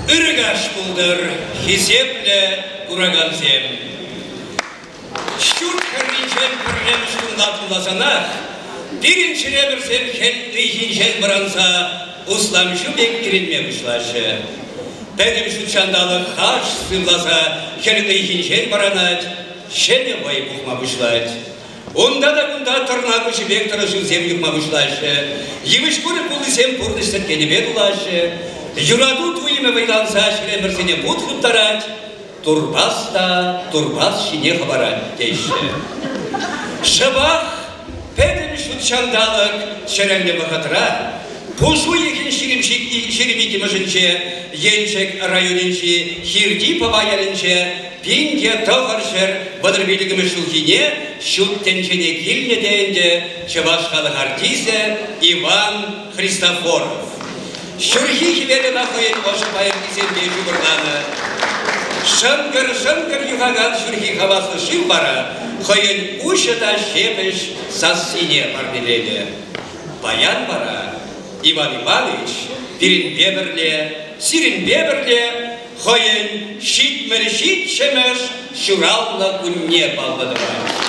Ыргаш булдыр, хисепле урагансем. Şurt herrinçen pürlemiş kundatındasana, birinçine bir sevken ikinçen baransa, uslamışı bek girilmemişlaşı. Benim şu çandalı haş sımlasa, kelinde ikinçen baranat, şene bayı buhmamışlaç. Onda da bunda tırnakışı bek tırışı zem yıkmamışlaşı. Yemiş kuru pulu zem purnıştır kelime dulaşı. Yuradu tuyime baylansa, şire bir sene but kıptaraç. Турбас та турбас шине хабара дейші. Шабах пәдім шутшандалық шәрәмле вақытыра, пұшу екен шеремекі мүшінше, еншек районенше, хирди пабаярынше, пенде тоғыршыр бұдырбелігі мүшілгіне, шуттеншене келіне дейінде Чавашқалық артисі Иван Христофоров. Шүрхи хивелі нақойын ошы байын кесенбе жүгірданы. Шынгыр юғаған жүрхи хавасы шыл бара, қойын ұшыда шепіш сассине барделеді. Баян бара, Иван Иванович, сирин бебірле, қойын шитмір шит шемеш, шуралла күнне балдыдыра.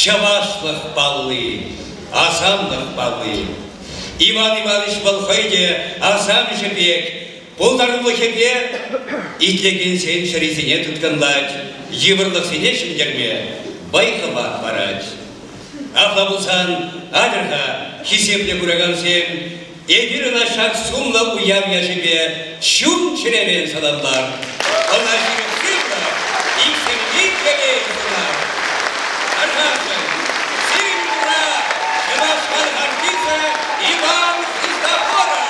Чавашлық баллы, асамлық баллы. Иван Иванович Балхойде асам жібек, бұлдарылы кепе, итлеген сен шырезіне тұтқанлад, евырлық сене шындерме, байқыма барад. Ақла бұлсан, адырға, хисепле күраган сен, егерін ашақ сумла уям яшыбе, шун шыремен саламлар. Она жирек сырла, иксермей кебей сылар. Архашын, сирин ура, Чавашқалық артисі Иван Христофоров.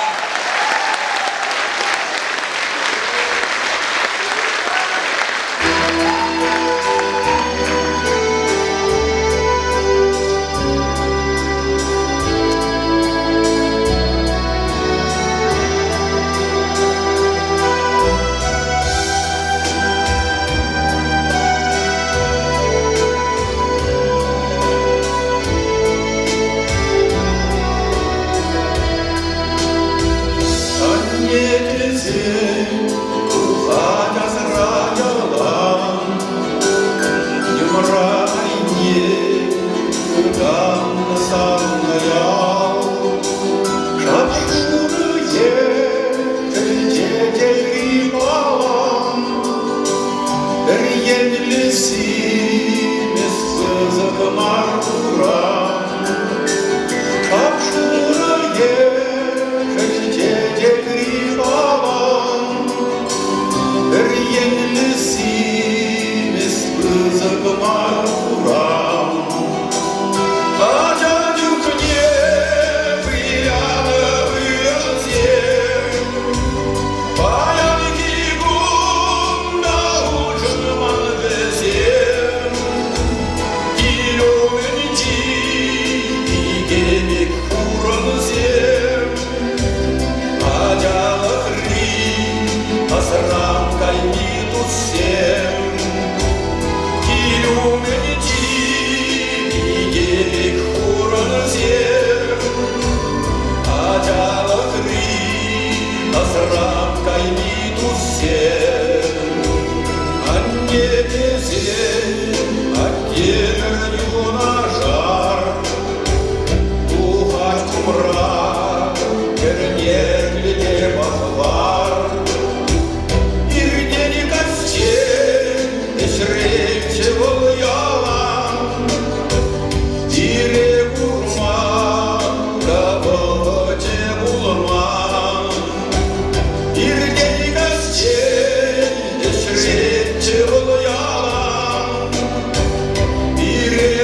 Ire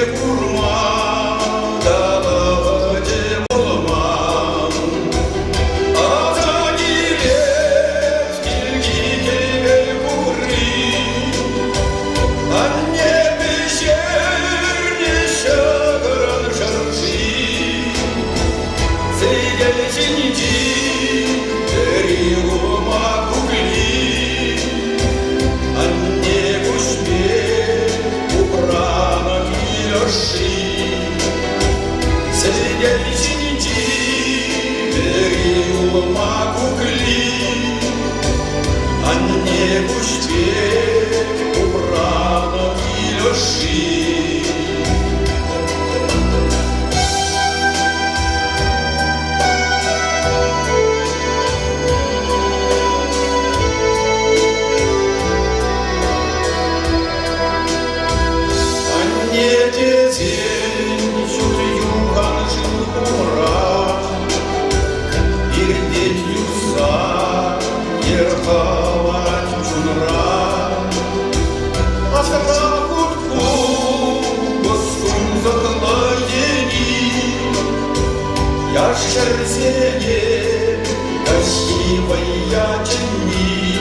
Яшерзение, красивая тени,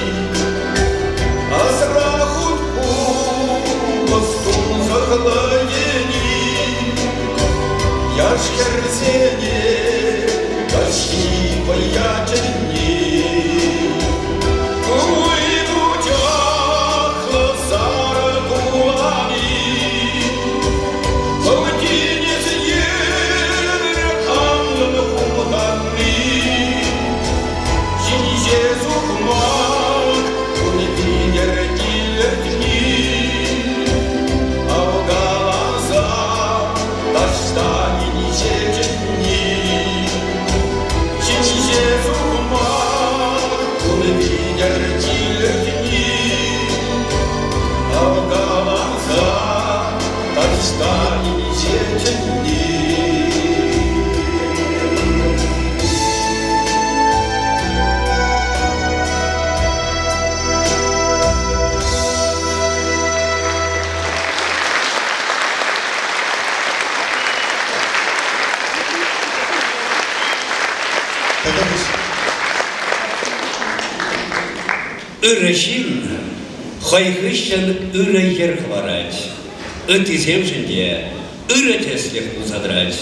а страху постун захладени. Яшерзение, красивая тени. Уйдут яхла зарагулами, паутинец Ырышин, хайхыщан ыры ер хварать, ытиземшінде ыры теслих узадрать.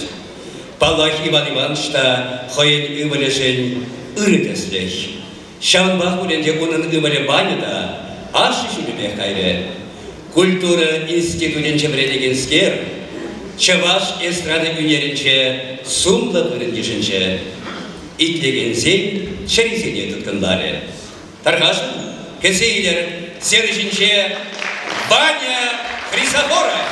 Палах Иван Ивановичта хайын ывалешен ыры теслих. Шаванбах уленде унын ывале баняда ашы шүлібе қайры. Культура институтен чемредеген скер, Чаваш эстрады үнерінче сумлы ырын итлеген зен шәризене тұткындары. Тархашын, кесейлер сережінче Баня Хрисофора.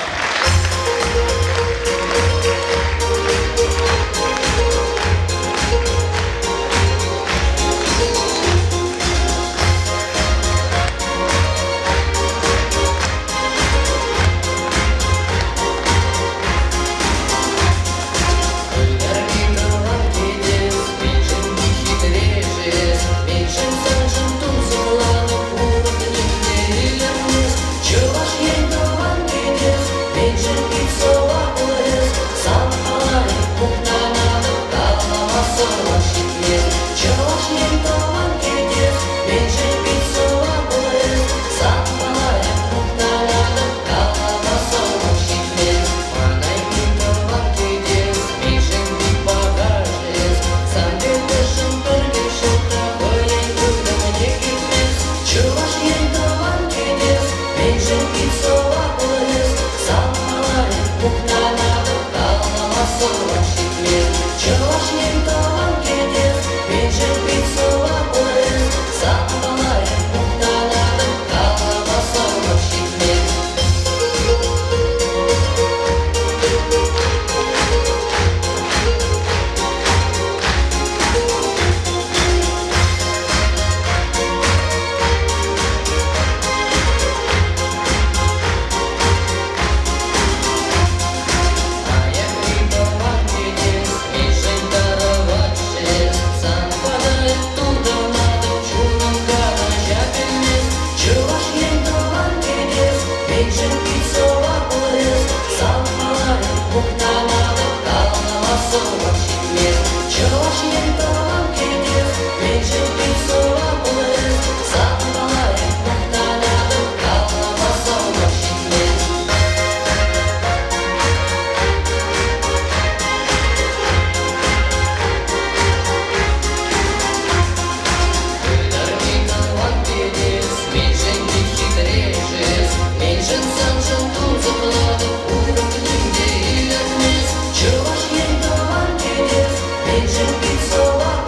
So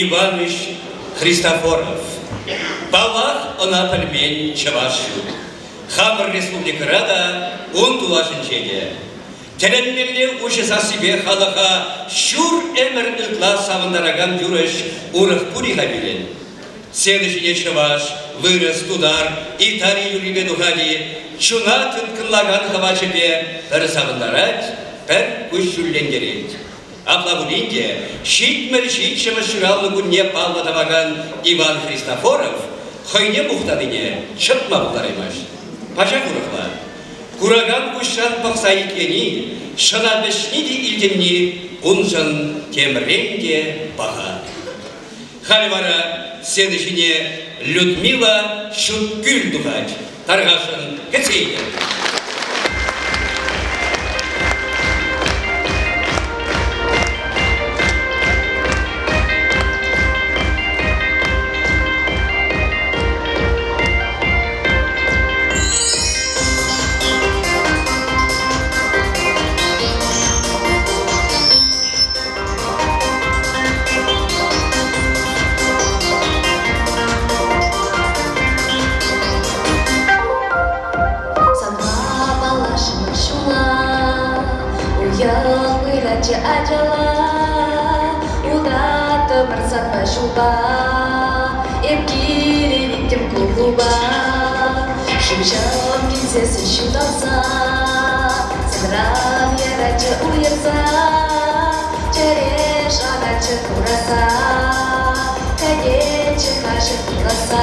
Иваныч Христофоров. Балах она пельмень Чавашу. Хамр Республика Рада он тулашын жеде. Теленмелле ушеса себе халаха шур эмер ылтла савындараган юрыш урых пуриха билен. Сенежине Чаваш вырос тудар и тари юрибе духали чуна тынкынлаган хавачепе пір савындарать, пір күш жүлленгерет. Аплавулинде шитмер-шитшемі шыраллы күнне паллатаваган Иван Христофоров хойне мұқтадыне чыпма бұлараймаш. Пажа күріқла. Кураган күшан пақса иткені, шына бішні де илдемні ұнжын темренге баға. Халивара сені жіне Людмила Шуткүл дұғач. Тарғашын кәтсейді. Ajala, udah temersat masyuba, Epkiri victim kuhuba, Shimsham kimse seshudasa, Sedram ya raja uyarsa, Ceresh anacha kurasa, Kage chekasha kurasa,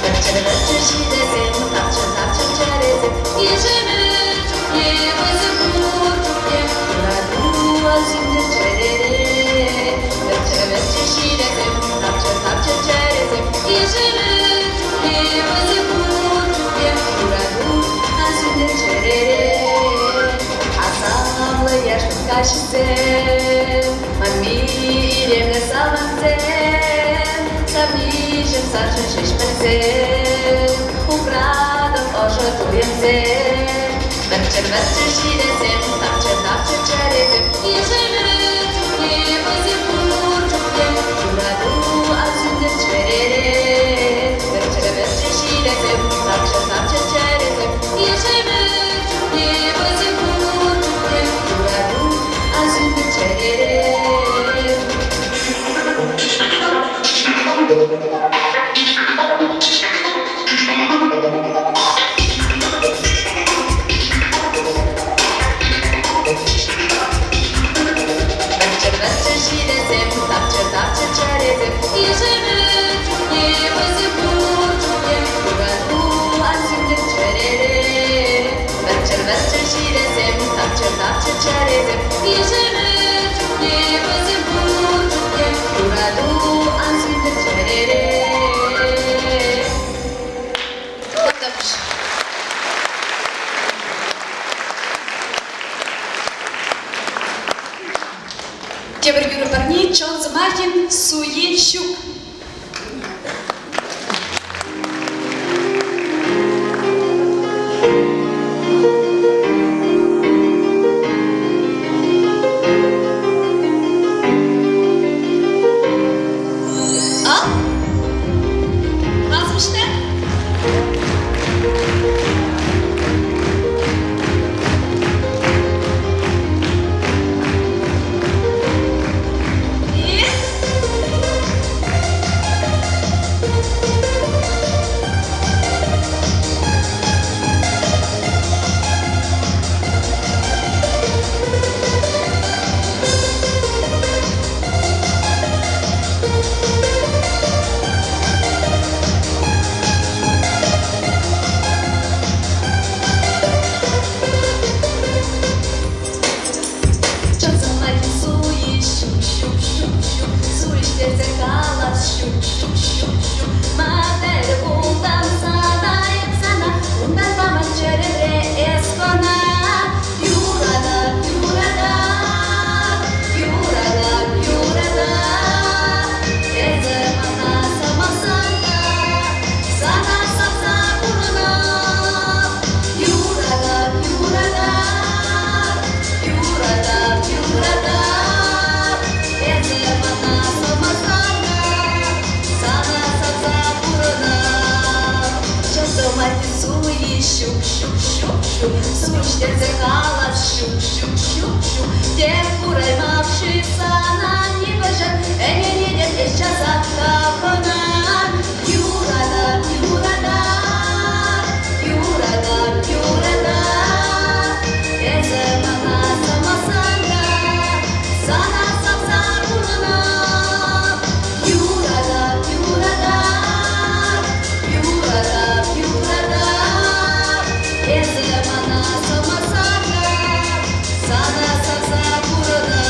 Bercer-bercer shidezem, Tapcer cerezem, Yeşemir Türkiye vızıpur Türkiye, Azimdir cerere, Bercer-bercer şidezem, Tapcer cerezem, Yeşemir Türkiye vızıpur Türkiye, Azimdir cerere, Asamlı yaşım kaşısem, Mami iremle salmansem, Sabnişim sarşın şişmensem, Ukradam oşo tuyemsem, Bercer-bercer şidezem, Tapcer cerezem, Yeşemir Türkiye vızıpur Türkiye, Azimdir cerere, Bercer-bercer şidezem, Tapcer cerezem, Yeşemir Türkiye vızıpur Türkiye, Azimdir cerere. Bercer-bercer şidezem, Tapcer cerezem, Yeşemir Türkiye vızıpur Türkiye, Azimdir cerere, Bercer-bercer şidezem, Tapcer cerezem, Yeşemir Türkiye vızıpur Türkiye, Azimdir cerere. щук-щук-щук-щук, сучте зеркало, щук-щук-щук-щук, те курой мавшиеся на небожат, не видят весь час от капана. Юрада, юрада, юрада, юрада, эзе мана самасана, сана сапса бурана. Юрада, юрада, юрада, юрада, эзе мана самасана, сана сапса бурана.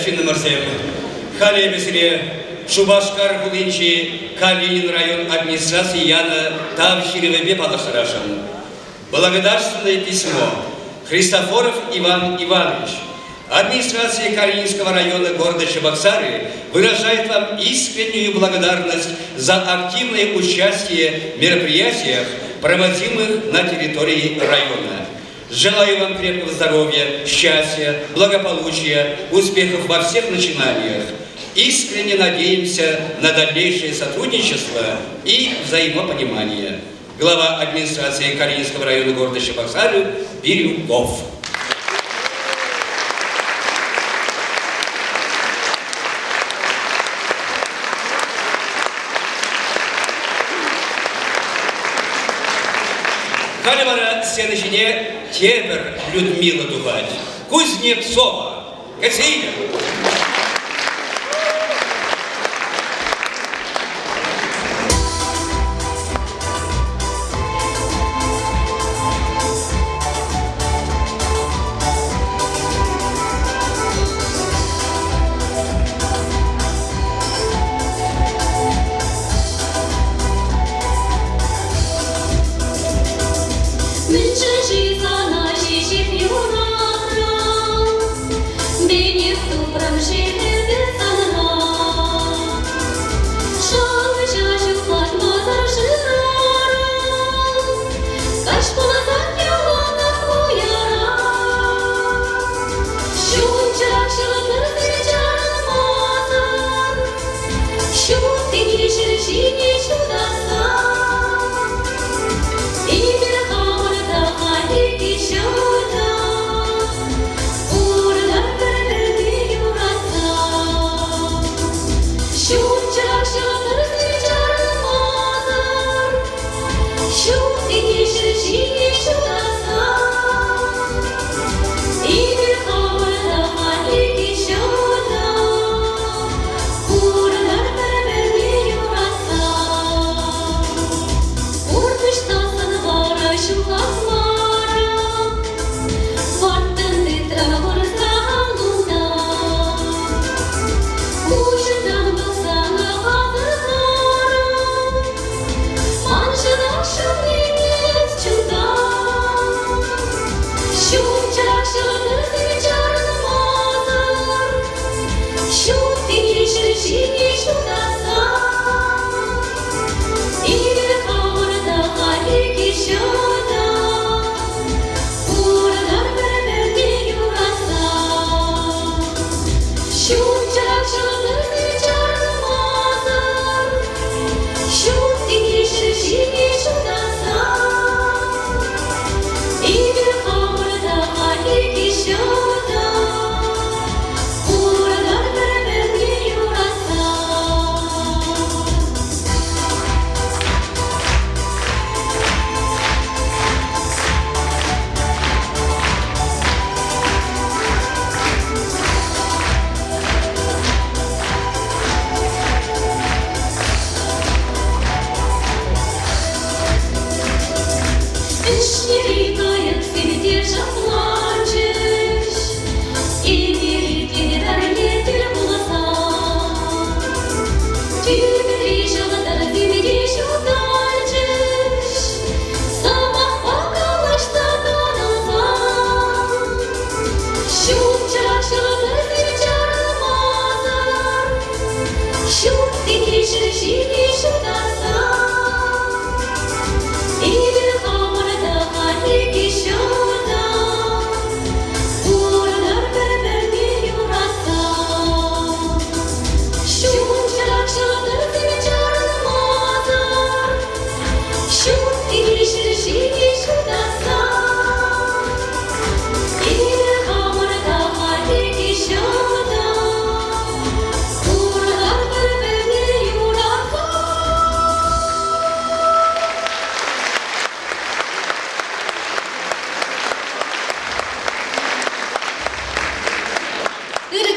Şimdi Марсем, Халия Бесире, Шубашкар Хулинчи, Калинин район администрации Яна Тавщиревебе Палашарашан. Благодарственное письмо. Христофоров Иван Иванович. Администрация Калининского района города Чебоксары выражает вам искреннюю благодарность за активное участие в мероприятиях, проводимых на территории района. Желаю вам крепкого здоровья, счастья, благополучия, успехов во всех начинаниях. Искренне надеемся на дальнейшее сотрудничество и взаимопонимание. Глава администрации Калининского района города Чебоксары Бирюков. Халевара Сенежине Тебер Людмила Дувать, Кузнецова, Катерина. Чудо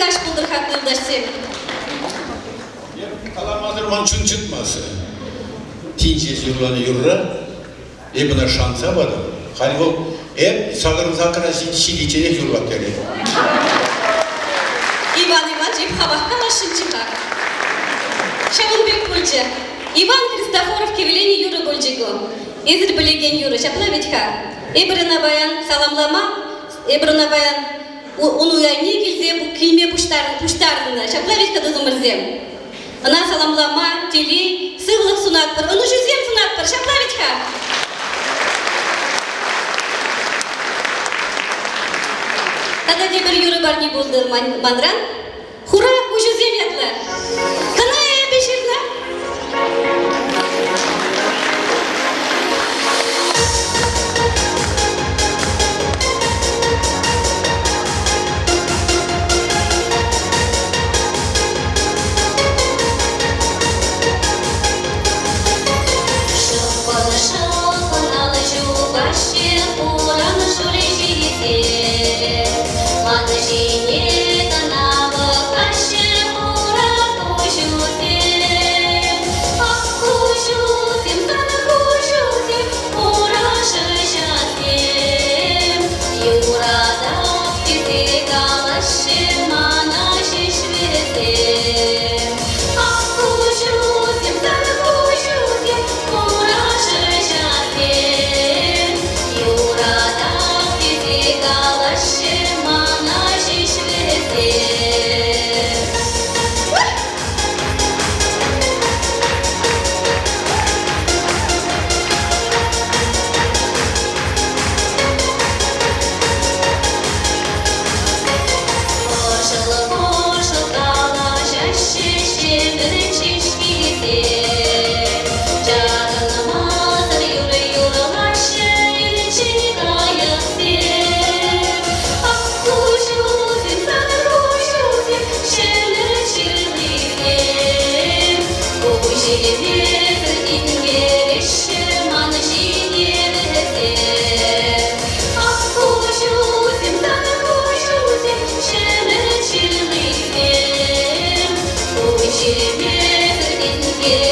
Kaç buldur haklı yoldaşım. Kalamazır mançın çıkması. Tinçesi yurlanı yurra. Buna şansa vardı. Hani bu hep sağırın zakara şidiçenek yurlak geldi. İvan Ivanciv havakka laşınчыга. Шамылбек Пульча. Иван Христофоров Кевелени Юра Гольджиго. Эзір білеген Юра Шаплавичка. Эбіріна баян саламлама, эбіріна баян onu ne kilse bu kilme puştarını Şaplавичка dızımırzem. Ana salamlama, teli, sığlık sunatpır. Onu yüzem sunatpır Şaplавичка. Kada bir Юра barni buldur mandran. Hura bu yüzem yatlar. Kanaya beşirler. Yeah.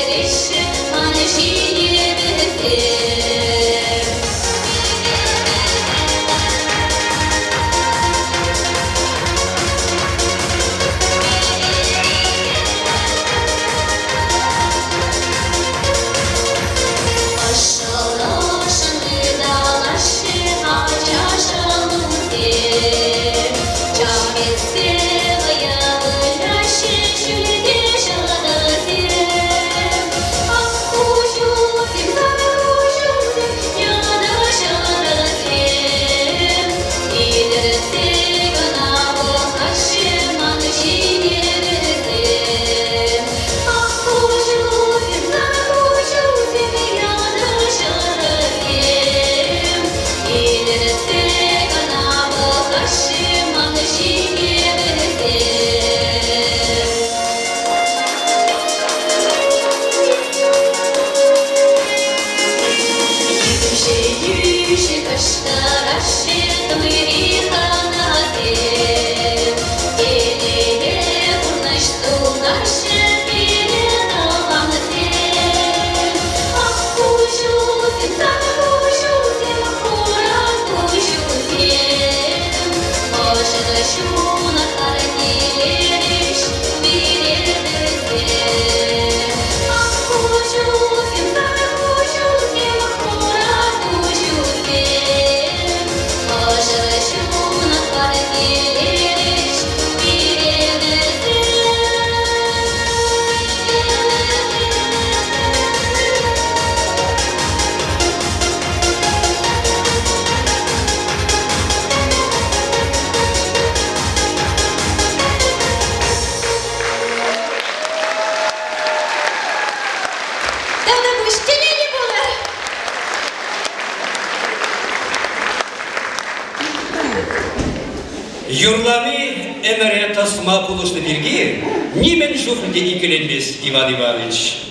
Юрланы эмере тасма пулышты берги, немен жуфрде икеленмес Иван Иванович.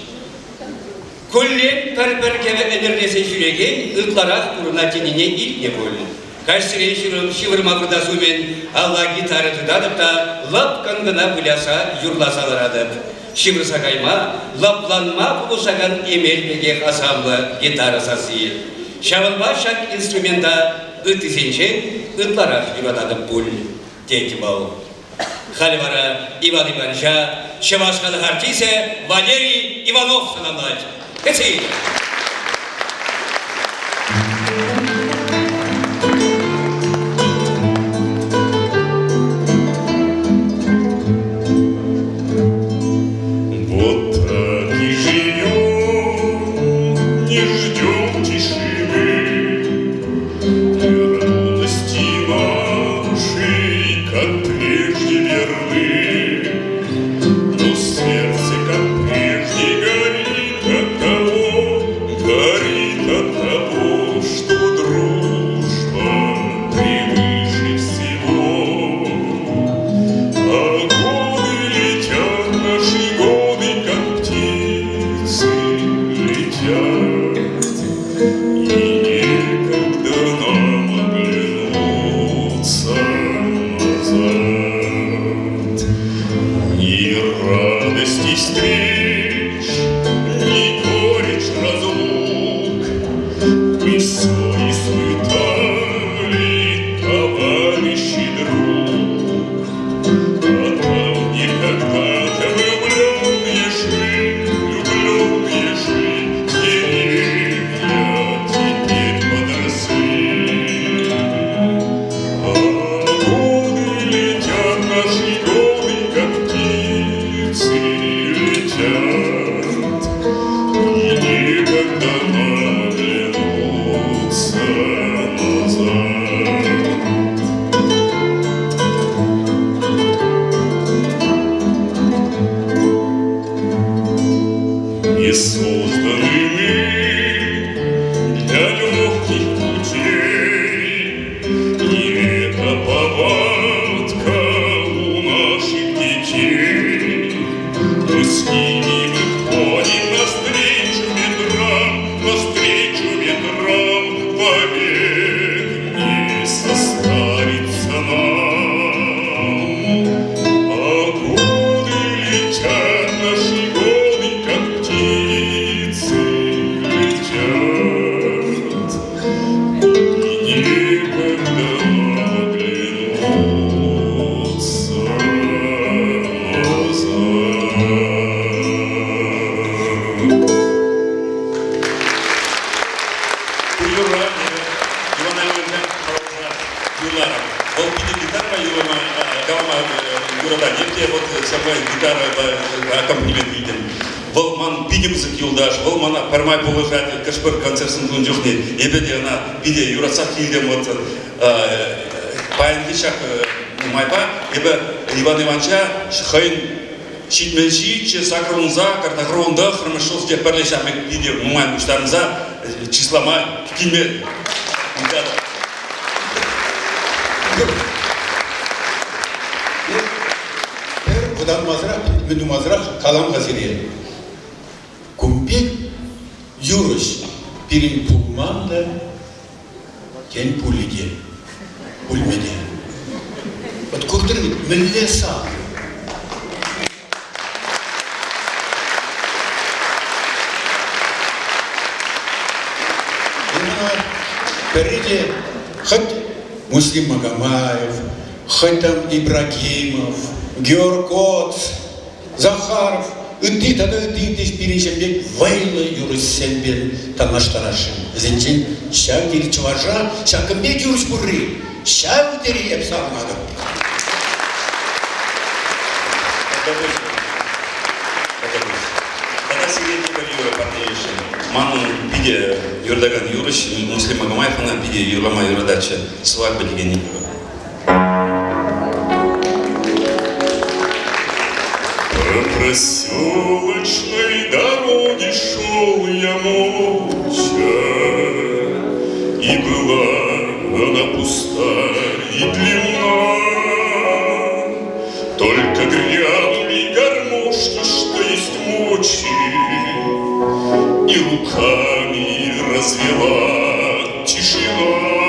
Күллен пәр-пәр кәве әнерлесе жүреген ұтларақ бұрына теніне илтне бол. Кәшсірен шивырма құрдасумен алла гитары тұдадып та лап қанғына бұляса юрласаларадып. Шивырса кайма, лапланма бұлышаған емелбеге асамлы гитары сасы. Шавынба шак инструмента ұтысеншен ұтларақ юрададып бұл. Теки бау. Халивара Иван Ивановича, Шевашқалы артисе Валерий Иванов саламлать. Кэци! Вот так и живем, не ждем тишины, радости нашей, как прежде верны, но сердце, как прежде, горит от того, что дружба превыше всего. А годы летят, наши годы, как птицы летят, и некогда нам оглянуться назад. Ни радости встреч, ни горечь разлук мы все испытали, товарищи, друг. А там некогда-то влюбленные шли, деревья теперь подросли. А годы летят, наши годы, как птицы летят, и некогда нам оглянуться назад. Не созданы мы для легких путей, не это повадка у наших детей. Мы с ними выходим навстречу ветрам, вовек не состарится нам. А годы летят, наши годы, как птицы летят, и некогда оглянуться назад. Юра, Иван Иванович, Юра, вот пиде гитара, Юра, гамма, Юра, да, нет, вот самая гитара, аккомпанемент видим. Бұл ман пиде музык юлдаш, бұл мана пармай положать, кашпыр концертсын дун жухне, ебеде она пиде юрасақ келдем вот паянды шақ майпа, ебе Иван Ивановича шықайын шитменши, сақырыңыза, картақырыңда, хырмышылыз деп бірлешамек пиде мұмайын мұштарыңыза, числама килме. Бұдан мазырақ, мүні мазырақ қалам ғазире. Кумбек юрыш перен пулманда кен пулиге, пульмеде. Вот күрдірін мүлле сақ. Впереди хоть Муслим Магомаев, хоть там Ибрагимов, Георг Оц, Захаров, үдді тада үдді деш перешембек вайлы юрыс сәлбел танаштарашын. Зенчен шау дері чуважа, шакымбек юрыс бұрри, шау дері еп салмады. Тогда сегодня теперь Юра партнершин. Ману биде юрдаган юрыш, Муслим Магомаев, она биде юрлама юрдача свадьба деген не было. По проселочной дороге шел я молча, и была она пуста и длинна. руками развела тишина.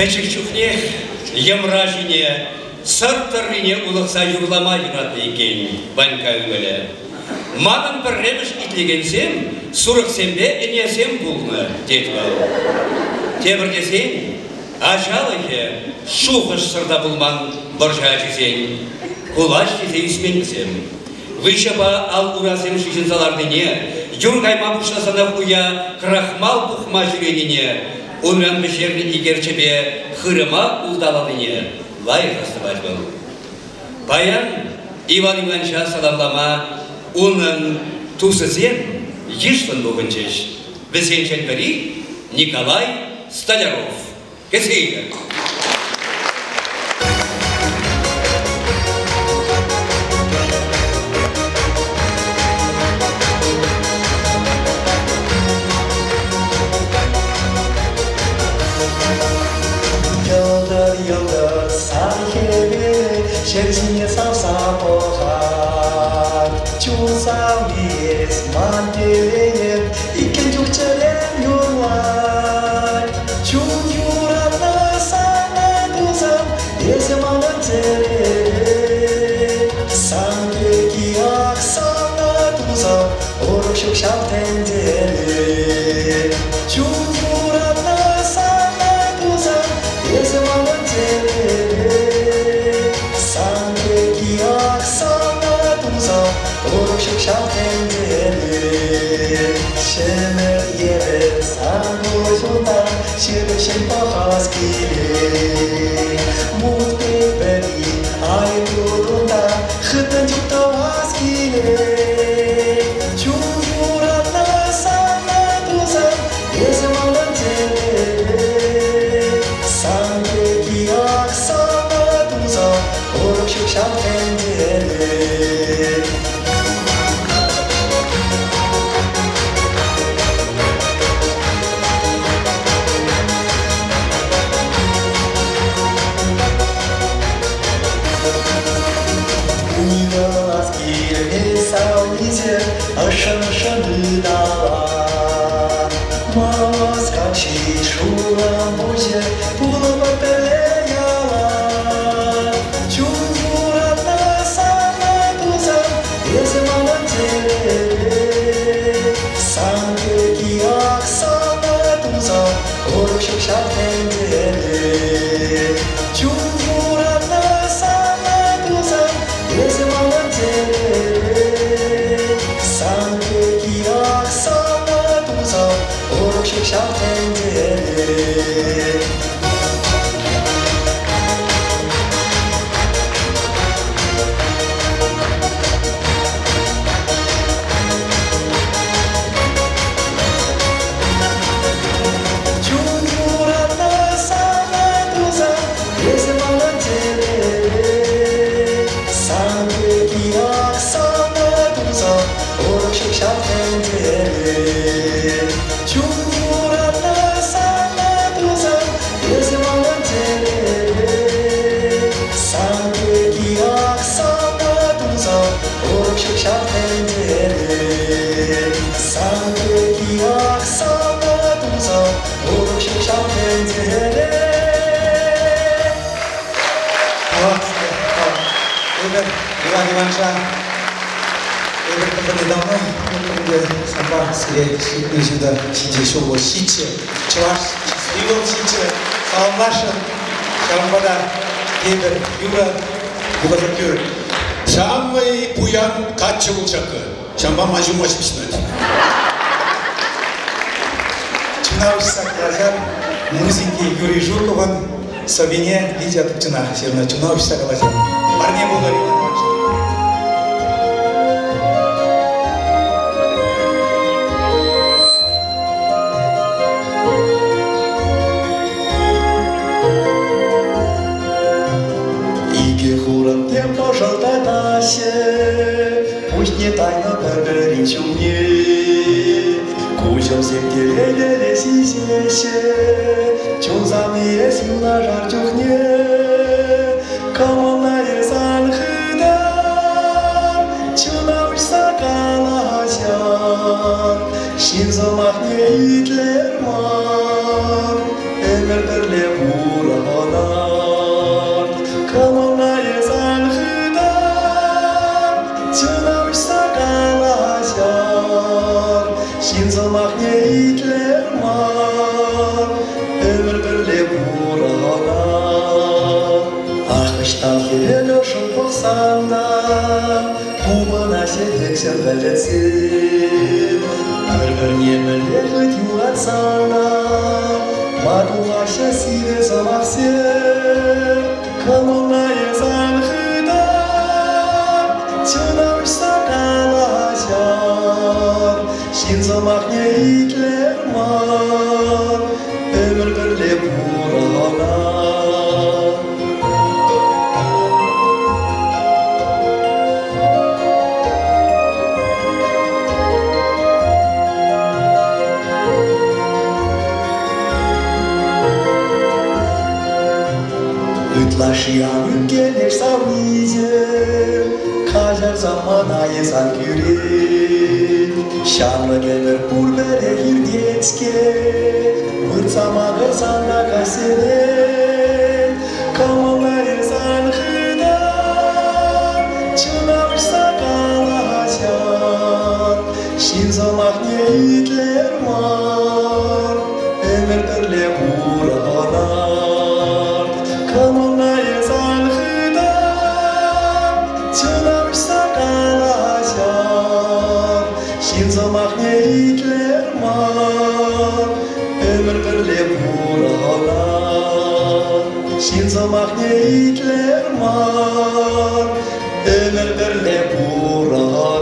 Пәчік чухне, емражине, сарттарыне улықса юрлама юрады екен, банька өңілі. Маған бір реміш итлегенсем, сұрықсембе енесем бұлны, деді бұл. Тебірлесен, ажалығы, шуғыш сырда бұлман бұржа жесен, құлаш жесе үсменгісем. Вышапа ал урасем шишінсалардыне, юргайма бұшласана құя, крахмал бұқма жүрегіне, Онран бешерні игерчебе хырыма улдаладыне лайық астыбать был. Баян Иван Ивановича саламлама оның тусызен ешлын бұғынчеш. Візенчен бірі Николай Столяров. Кесейді. Şerzine savsa pohat Çulsam yes manteleyem İken çukçelen yurlar Çul yuratna sana duzam Yesem alan tere Sanke ki aksana duzam Oruşuk şalten tere Çul yuratna sana duzam Yesem alan tere Sanke ki aksana duzam Oruşuk şalten tere Şemer yere sangoşundan Şirşin pahas kile Mut peperi ay durunda Hıtın çukta vas kile Çuğuratna sana duzam Yezim alan tere Sanke ki aksana duzam Oruşuk şalten tere Ашан-ашаны дала Мас качи шула музе Пулова пелеяла Чугуратна сана дузам Езем алан tere Санке ки аксана дузам Орушук шалтен tere Чугуратна сана дузам Езем алан tere Sanke ki aksana duzam Oruşuk şalten tere Çuğuratna sana duzam Yezim alan tere Sanke ki aksana duzam Oruşuk şalten tere Çuğuratna sana duzam Yezim alan tere Sanke ki aksana duzam Oruşuk şalten tere Sanke ki aksana duzam Oruşuk şalten tere Эбер Иван Ивановича эбер недавно самба сире сюда сидел шоу сиче чуваш счастливым сиче саламлашын шарамбада эбер юра юбазакюр Самый буян качы болчакы. Шамба мажу мачпишнать. Чунавышсак лазар музыки Юрий Жукован Совине Лидия Туптина севна Чунавышсак лазар парне было Иван Иванович. Пусть не тайно говорить мне, Кучом всем телеге сисеше, Чузами сила жар чухне, Комонная санхыда, Чунавыш сакаласяр, Шинзомахне итлермар, Эмердерле бураханар, Комонная санхыда, Чунавыш сакаласяр, Шинзомахне итлермар, Эмердерле бураханар. Ақыштан келелі шын тоқсанда, Тумына сетексен бәлетсен, Бір-біріне мүлдерді юлатсанда, Матулаша сире замақсен, Коммунная занхыда, Чунавыш сакаласяр, Шинзомахне итлермар, Өмір-бірле буралар. Ытлашиян Ülkeler savnice Kajar zamana yesan küret Şanlı gelir burbere hirdetske Mırtsama gırsana kasere Kamallar yesan hıdan Çınavışsa kalacan Şin zamak neyitler var Ömürlerle buralar Kamallar yesan hıdan Çınavışsa kalacan Şin zamak neyitler var Ömürlerle buralar Şin zamak neyitler var Ömürlerle buralar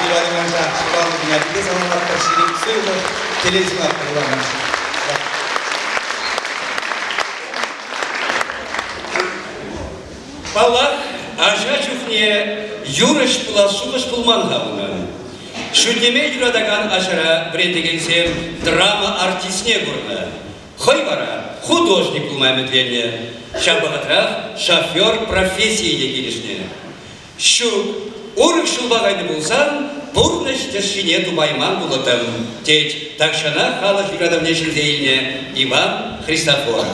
Divanımızda şubanlı dünya bir zamanlar karşılık söylüyor. Televizyon akıllanmış. Баллах ажа чухне юрыш пула сулыш пулман хавынан. Шүлдеме юрадаган ажара бретегенсем драма артистне бурна. Хой бара художник пулмаймет велне. Шабагатрах шофер профессии дегилишне. Шу урык шулбагайды булсан, бурныш тешине тубайман булатым. Теть такшана халық юрадавнешілдейне Иван Христофоров.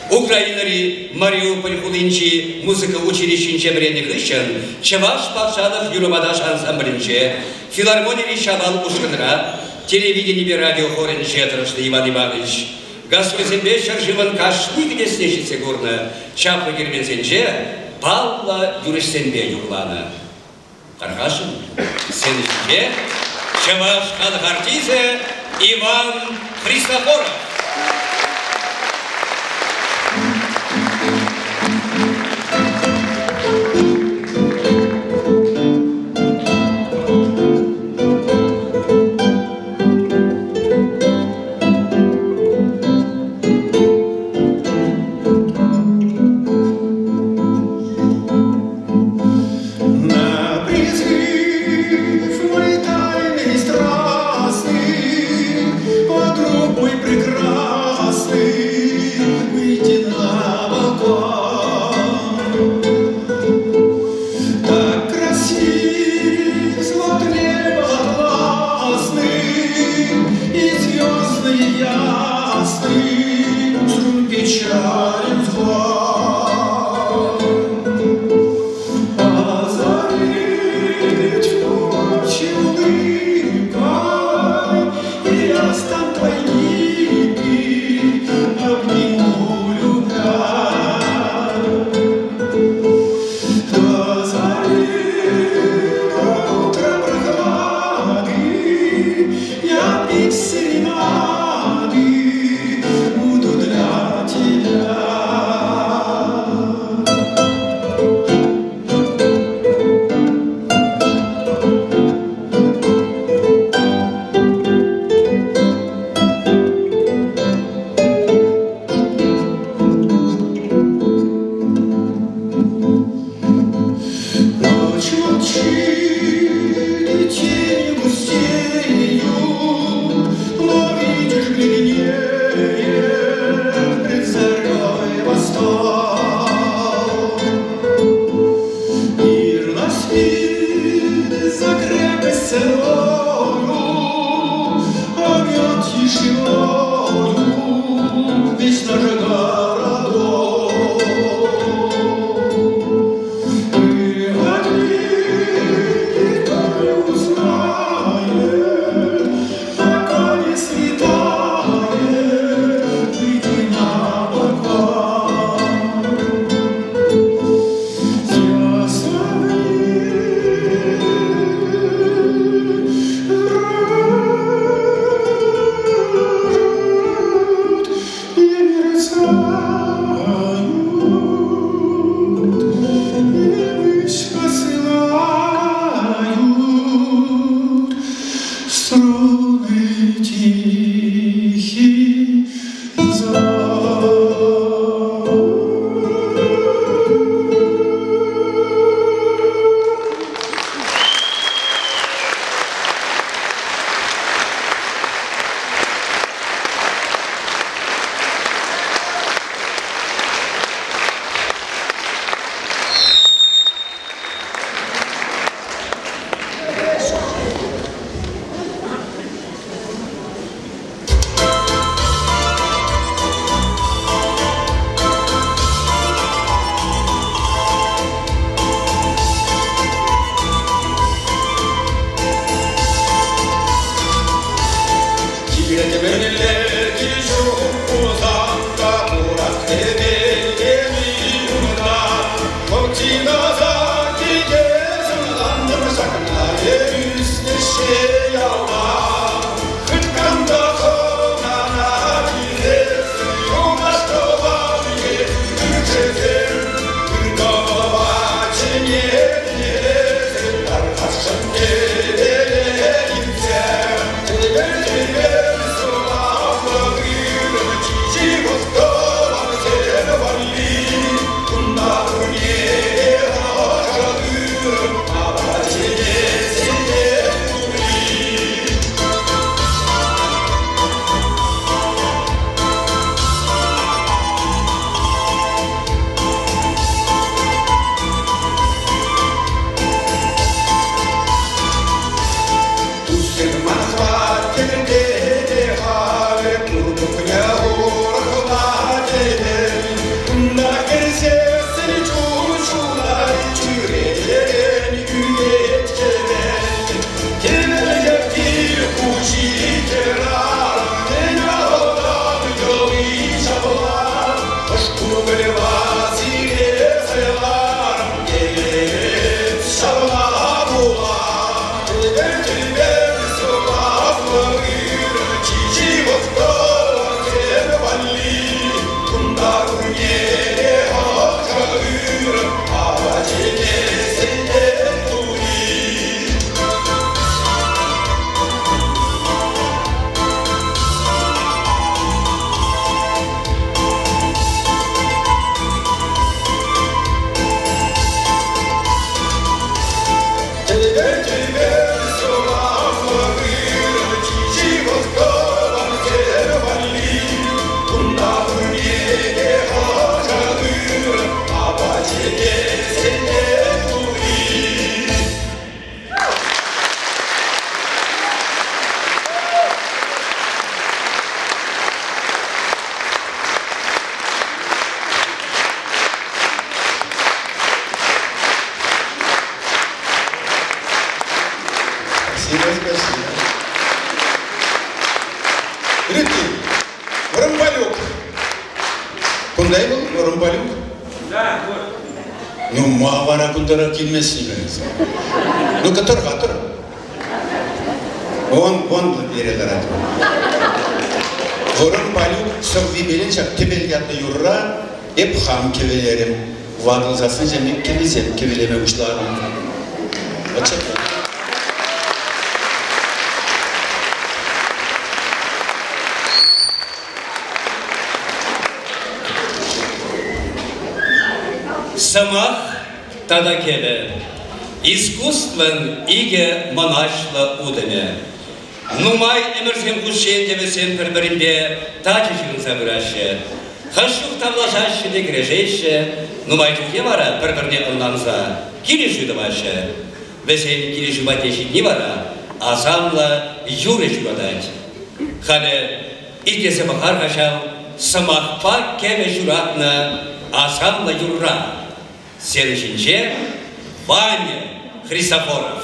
Украинари Мариуполь худинчи музыка училищенче бренних ищен, Чеваш патшалых юрмадаш ансамблинче, филармонии шабал ушканра, телевидение радио хоренче трошный Иван Иванович. Гаспозембе шарживан кашник деснешице горна, чапы герменсенче, Павла юрышсенбе юрлана. Каргашин, сенче, Чеваш халық артизе Иван Христофоров. На призыв мой тайный страстный, подруг мой прекрасный. Рымбалюк. Кундай был, Рымбалюк? Да, вот. Ну, мавара кундара келмесін беріңіз. Ну, тұр. Он береді рады. Рымбалюк сұрви белен жақ кебелге атты юрра, еп хам кебелерім. Вадылзасын жәмек кебезем, кебелеме ұшларым. Отчет. Самах тадакеле, искусствен иге монашлы удеме. Нумай эмерсен кушен девесен бір-бірінде тачы жығынса бұрашы. Хашук тавлажашы дегрежейші, нумай түхе бара бір-біріне ынланса, кире жуды башы. Весен кире жубатеші не бара, азамла юре жубадать. Халі итесе бахар хашал, самахпа кеве журатна, азамла юрра. Следующий Ваня Христофоров.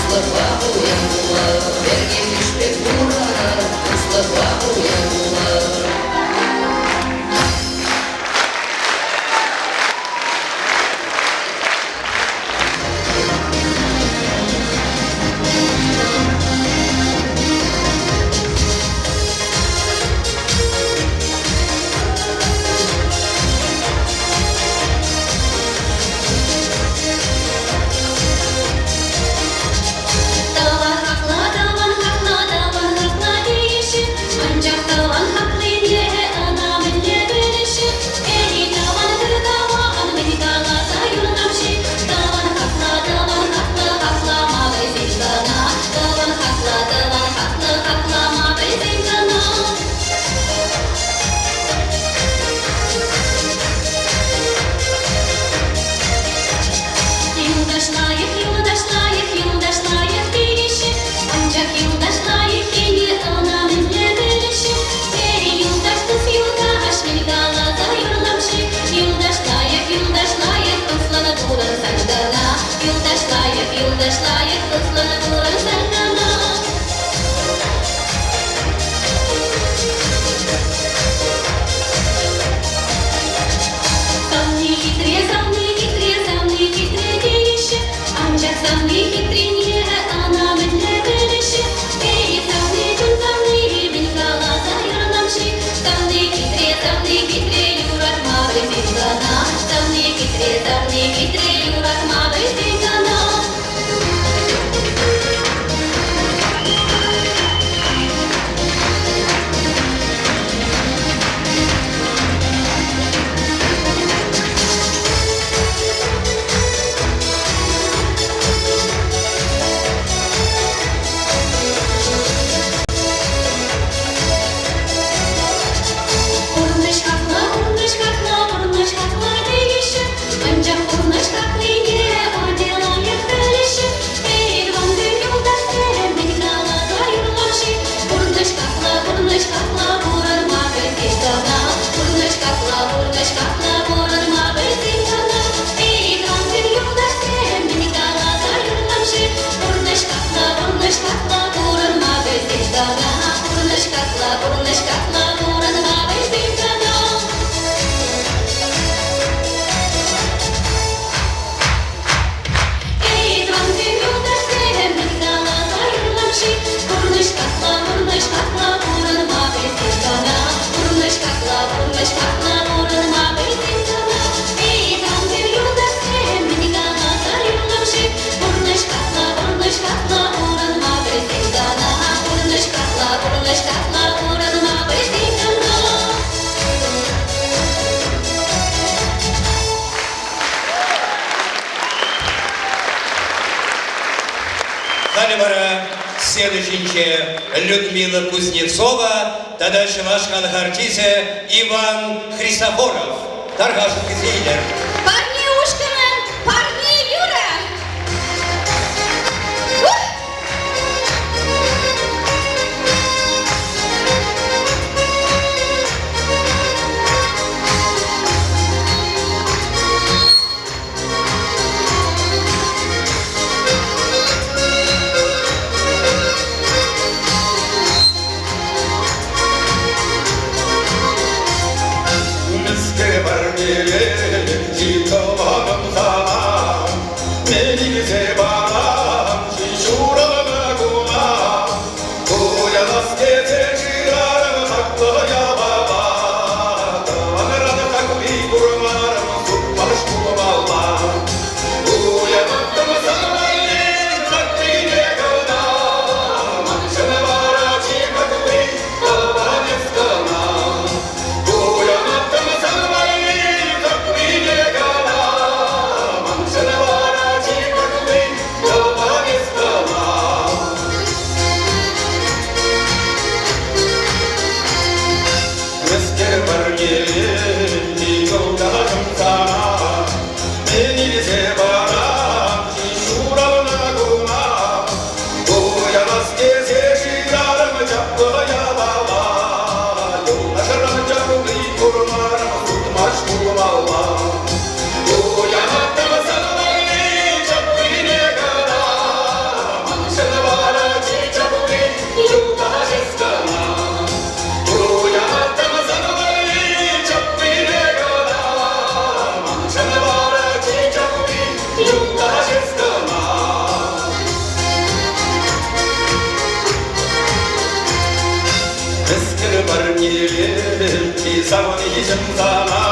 Слава Далее вара следующая Людмила Кузнецова, тогда шивашкалық артисы Иван Христофоров. Таргашын кізейлер. Парни Ушкина, парни Юра. Müske barneye Jitovam sana Meni gize bana Shishurana guna Koya naske te shirara Takla ya baba Tavanara takvi kurmara Sutmash kumala Koya nakkama sanmali Takvine gana Manshana vara chikakvi Tavaneskana Koya nakkama sanmali Takvine gana Manshana vara chikakvi Tavaneskana Mesker bargeye Nikolda hamsana Meni sevara Shishurana guna Goya maske se shiraram Japaya baba Yonasharam japri kurmaram Sutmash kumala Goya nakkama sanmali Japri gana Manshana vara chikakvi Tavaneskana Koya nakkama sanmali Japri gana Manshana vara chikakvi Tavaneskana Esker barneye Ki savani jemzana